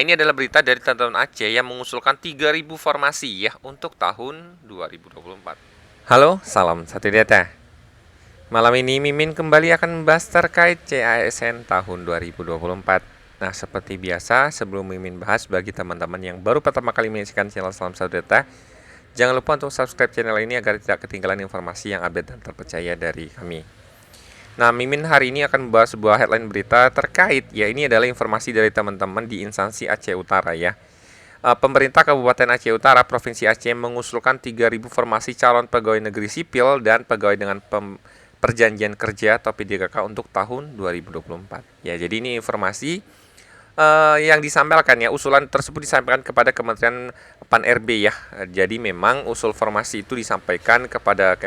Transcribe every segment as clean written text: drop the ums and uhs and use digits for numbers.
Ini adalah berita dari teman-teman Aceh yang mengusulkan 3.000 formasi ya untuk tahun 2024. Halo, salam satu data. Malam ini Mimin kembali akan membahas terkait CASN tahun 2024. Nah, seperti biasa, sebelum Mimin bahas bagi teman-teman yang baru pertama kali menyaksikan channel Salam Satu Data, jangan lupa untuk subscribe channel ini agar tidak ketinggalan informasi yang update dan terpercaya dari kami. Nah, Mimin hari ini akan membahas sebuah headline berita terkait, ya ini adalah informasi dari teman-teman di instansi Aceh Utara ya. Pemerintah Kabupaten Aceh Utara, Provinsi Aceh mengusulkan 3.000 formasi calon pegawai negeri sipil dan pegawai dengan perjanjian kerja atau PDKK untuk tahun 2024. Ya, jadi ini informasi yang disampaikan ya, usulan tersebut disampaikan kepada Kementerian Pan-RB ya. Jadi memang usul formasi itu disampaikan kepada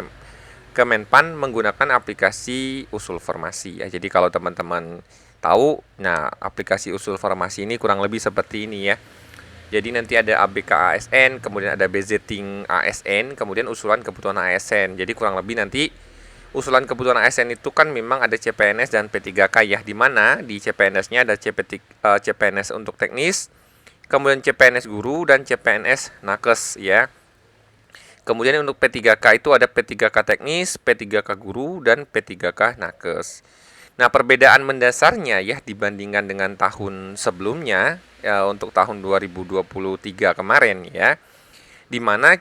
Kemenpan menggunakan aplikasi usul formasi ya. Jadi kalau teman-teman tahu, nah aplikasi usul formasi ini kurang lebih seperti ini ya. Jadi nanti ada ABK ASN, kemudian ada BZting ASN, kemudian usulan kebutuhan ASN. Jadi kurang lebih nanti usulan kebutuhan ASN itu kan memang ada CPNS dan P3K ya, di mana di CPNS-nya ada CPNS untuk teknis, kemudian CPNS guru dan CPNS nakes ya. Kemudian untuk P3K itu ada P3K teknis, P3K guru, dan P3K nakes. Nah, perbedaan mendasarnya ya dibandingkan dengan tahun sebelumnya ya, untuk tahun 2023 kemarin ya, di mana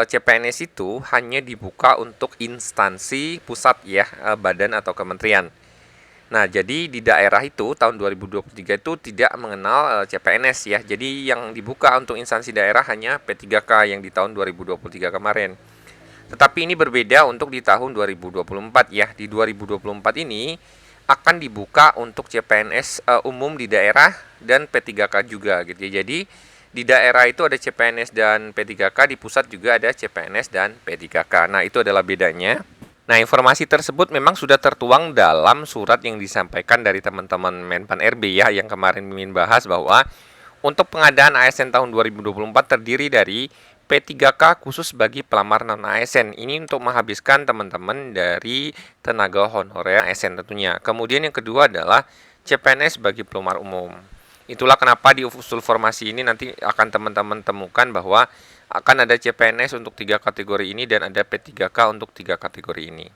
CPNS itu hanya dibuka untuk instansi pusat ya, badan atau kementerian. Nah, jadi di daerah itu tahun 2023 itu tidak mengenal CPNS ya. Jadi yang dibuka untuk instansi daerah hanya P3K yang di tahun 2023 kemarin. Tetapi ini berbeda untuk di tahun 2024 ya. Di 2024 ini akan dibuka untuk CPNS umum di daerah dan P3K juga gitu ya. Jadi di daerah itu ada CPNS dan P3K, di pusat juga ada CPNS dan P3K. Nah, itu adalah bedanya. Nah, informasi tersebut memang sudah tertuang dalam surat yang disampaikan dari teman-teman Menpan RB ya, yang kemarin Mimin bahas bahwa untuk pengadaan ASN tahun 2024 terdiri dari P3K khusus bagi pelamar non-ASN. Ini untuk menghabiskan teman-teman dari tenaga honorer ASN tentunya. Kemudian yang kedua adalah CPNS bagi pelamar umum. Itulah kenapa di usul formasi ini nanti akan teman-teman temukan bahwa akan ada CPNS untuk 3 kategori ini dan ada P3K untuk 3 kategori ini.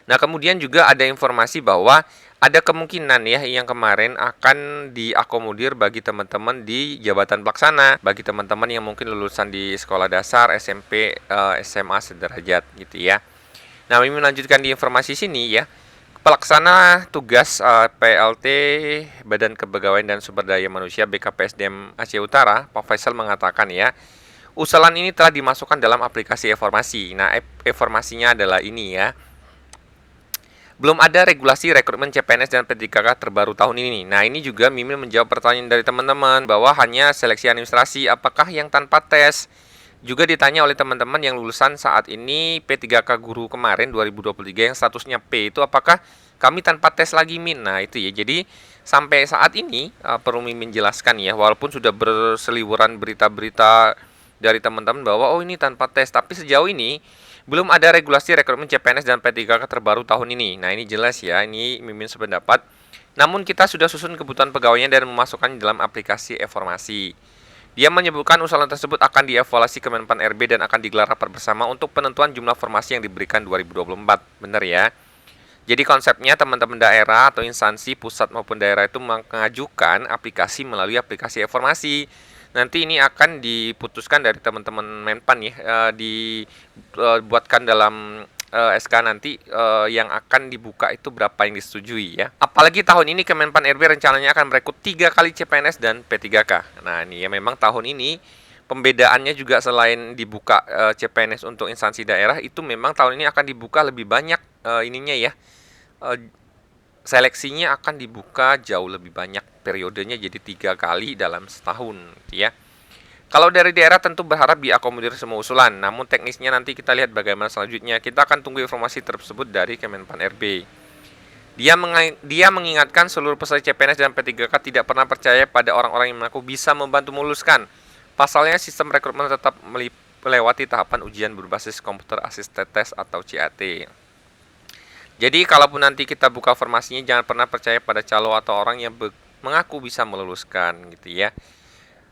Nah, kemudian juga ada informasi bahwa ada kemungkinan ya yang kemarin akan diakomodir bagi teman-teman di jabatan pelaksana, bagi teman-teman yang mungkin lulusan di sekolah dasar, SMP, SMA sederajat gitu ya. Nah, ini melanjutkan di informasi sini ya. Pelaksana tugas PLT Badan Kepegawaian dan Sumber Daya Manusia BKPSDM Aceh Utara, Pak Faisal mengatakan ya, usulan ini telah dimasukkan dalam aplikasi informasi. Nah, informasinya adalah ini ya. Belum ada regulasi rekrutmen CPNS dan P3K terbaru tahun ini. Nah, ini juga Mimin menjawab pertanyaan dari teman-teman bahwa hanya seleksi administrasi, apakah yang tanpa tes? Juga ditanya oleh teman-teman yang lulusan saat ini P3K guru kemarin 2023 yang statusnya P itu apakah kami tanpa tes lagi Min? Nah, itu ya. Jadi sampai saat ini perlu Mimin jelaskan ya, walaupun sudah berseliweran berita-berita dari teman-teman bahwa oh ini tanpa tes, tapi sejauh ini belum ada regulasi rekrutmen CPNS dan P3K terbaru tahun ini. Nah, ini jelas ya, ini Mimin sependapat. Namun kita sudah susun kebutuhan pegawainya dan memasukkan dalam aplikasi informasi. Dia menyebutkan usulan tersebut akan dievaluasi Kemenpan RB dan akan digelar rapat bersama untuk penentuan jumlah formasi yang diberikan 2024. Benar ya? Jadi konsepnya teman-teman daerah atau instansi pusat maupun daerah itu mengajukan aplikasi melalui aplikasi informasi. Nanti ini akan diputuskan dari teman-teman Menpan ya, dibuatkan dalam SK nanti yang akan dibuka itu berapa yang disetujui ya. Apalagi tahun ini Kemenpan RB rencananya akan merekrut 3 kali CPNS dan P3K. Nah, ini ya memang tahun ini pembedaannya juga selain dibuka CPNS untuk instansi daerah itu memang tahun ini akan dibuka lebih banyak ininya ya. Seleksinya akan dibuka jauh lebih banyak, periodenya jadi 3 kali dalam setahun gitu ya. Kalau dari daerah tentu berharap diakomodir semua usulan, namun teknisnya nanti kita lihat bagaimana selanjutnya. Kita akan tunggu informasi tersebut dari Kemenpan RB. Dia mengingatkan seluruh peserta CPNS dan P3K tidak pernah percaya pada orang-orang yang mengaku bisa membantu meluluskan. Pasalnya sistem rekrutmen tetap melewati tahapan ujian berbasis komputer assisted test atau CAT. Jadi kalaupun nanti kita buka formasinya, jangan pernah percaya pada calo atau orang yang mengaku bisa meluluskan gitu ya.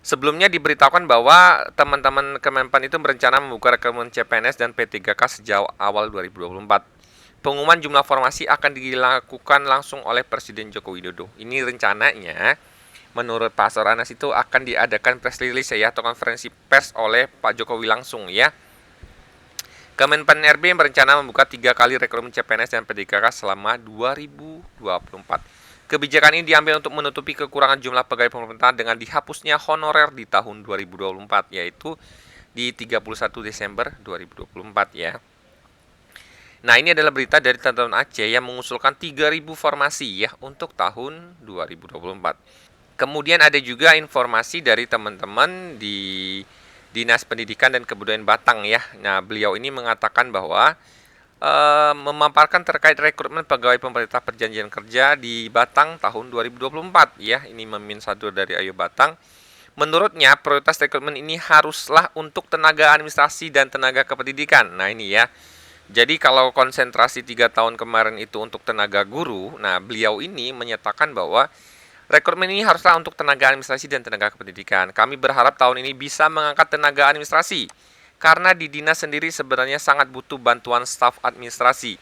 Sebelumnya diberitahukan bahwa teman-teman Kemenpan itu berencana membuka rekrutmen CPNS dan P3K sejak awal 2024. Pengumuman jumlah formasi akan dilakukan langsung oleh Presiden Joko Widodo. Ini rencananya menurut Pak Soranas itu akan diadakan press release ya atau konferensi pers oleh Pak Jokowi langsung ya. Kemenpan RB berencana membuka 3 kali rekrutmen CPNS dan P3K selama 2024. Kebijakan ini diambil untuk menutupi kekurangan jumlah pegawai pemerintah dengan dihapusnya honorer di tahun 2024, yaitu di 31 Desember 2024 ya. Nah, ini adalah berita dari teman-teman Aceh yang mengusulkan 3.000 formasi ya untuk tahun 2024. Kemudian ada juga informasi dari teman-teman di Dinas Pendidikan dan Kebudayaan Batang ya. Nah, beliau ini mengatakan bahwa memaparkan terkait rekrutmen pegawai pemerintah perjanjian kerja di Batang tahun 2024 ya. Ini Mimin Sadur dari Ayo Batang. Menurutnya prioritas rekrutmen ini haruslah untuk tenaga administrasi dan tenaga kependidikan. Nah, ini ya. Jadi kalau konsentrasi 3 tahun kemarin itu untuk tenaga guru, nah beliau ini menyatakan bahwa rekrutmen ini haruslah untuk tenaga administrasi dan tenaga kependidikan. Kami berharap tahun ini bisa mengangkat tenaga administrasi karena di dinas sendiri sebenarnya sangat butuh bantuan staf administrasi.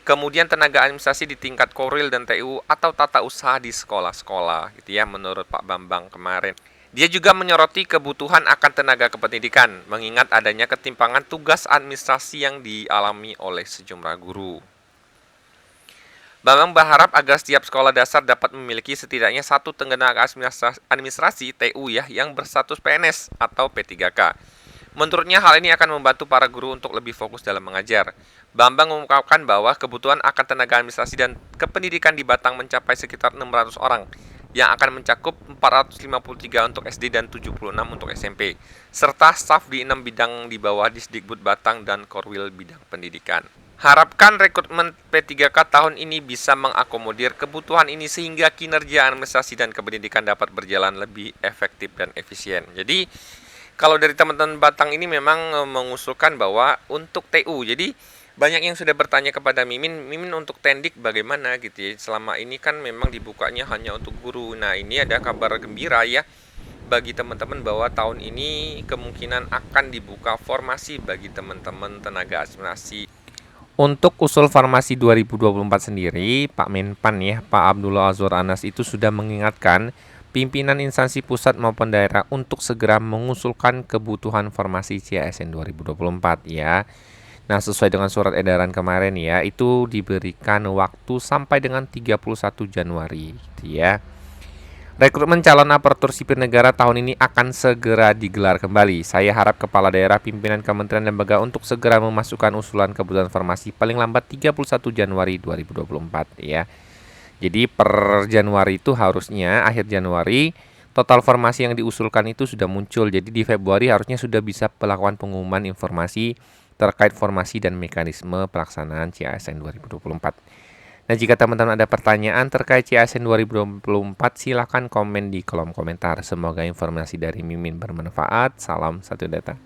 Kemudian tenaga administrasi di tingkat Korwil dan TU atau tata usaha di sekolah-sekolah gitu ya menurut Pak Bambang kemarin. Dia juga menyoroti kebutuhan akan tenaga kependidikan mengingat adanya ketimpangan tugas administrasi yang dialami oleh sejumlah guru. Bambang berharap agar setiap sekolah dasar dapat memiliki setidaknya satu tenaga administrasi TU ya yang berstatus PNS atau P3K. Menurutnya hal ini akan membantu para guru untuk lebih fokus dalam mengajar. Bambang mengungkapkan bahwa kebutuhan akan tenaga administrasi dan kependidikan di Batang mencapai sekitar 600 orang yang akan mencakup 453 untuk SD dan 76 untuk SMP, serta staf di 6 bidang di bawah Disdikbud Batang dan Korwil bidang pendidikan. Harapkan rekrutmen P3K tahun ini bisa mengakomodir kebutuhan ini sehingga kinerja administrasi dan kependidikan dapat berjalan lebih efektif dan efisien. Jadi kalau dari teman-teman Batang ini memang mengusulkan bahwa untuk TU, jadi banyak yang sudah bertanya kepada Mimin untuk Tendik bagaimana gitu ya. Selama ini kan memang dibukanya hanya untuk guru. Nah, ini ada kabar gembira ya bagi teman-teman bahwa tahun ini kemungkinan akan dibuka formasi bagi teman-teman tenaga administrasi. Untuk usul formasi 2024 sendiri, Pak Menpan ya, Pak Abdullah Azwar Anas itu sudah mengingatkan pimpinan instansi pusat maupun daerah untuk segera mengusulkan kebutuhan formasi CASN 2024 ya. Nah, sesuai dengan surat edaran kemarin ya, itu diberikan waktu sampai dengan 31 Januari gitu ya. Rekrutmen calon aparatur sipil negara tahun ini akan segera digelar kembali. Saya harap kepala daerah, pimpinan kementerian dan lembaga untuk segera memasukkan usulan kebutuhan formasi paling lambat 31 Januari 2024 ya. Jadi per Januari itu harusnya akhir Januari total formasi yang diusulkan itu sudah muncul. Jadi di Februari harusnya sudah bisa melakukan pengumuman informasi terkait formasi dan mekanisme pelaksanaan CASN 2024. Nah, jika teman-teman ada pertanyaan terkait CASN 2024, silakan komen di kolom komentar. Semoga informasi dari Mimin bermanfaat. Salam satu data.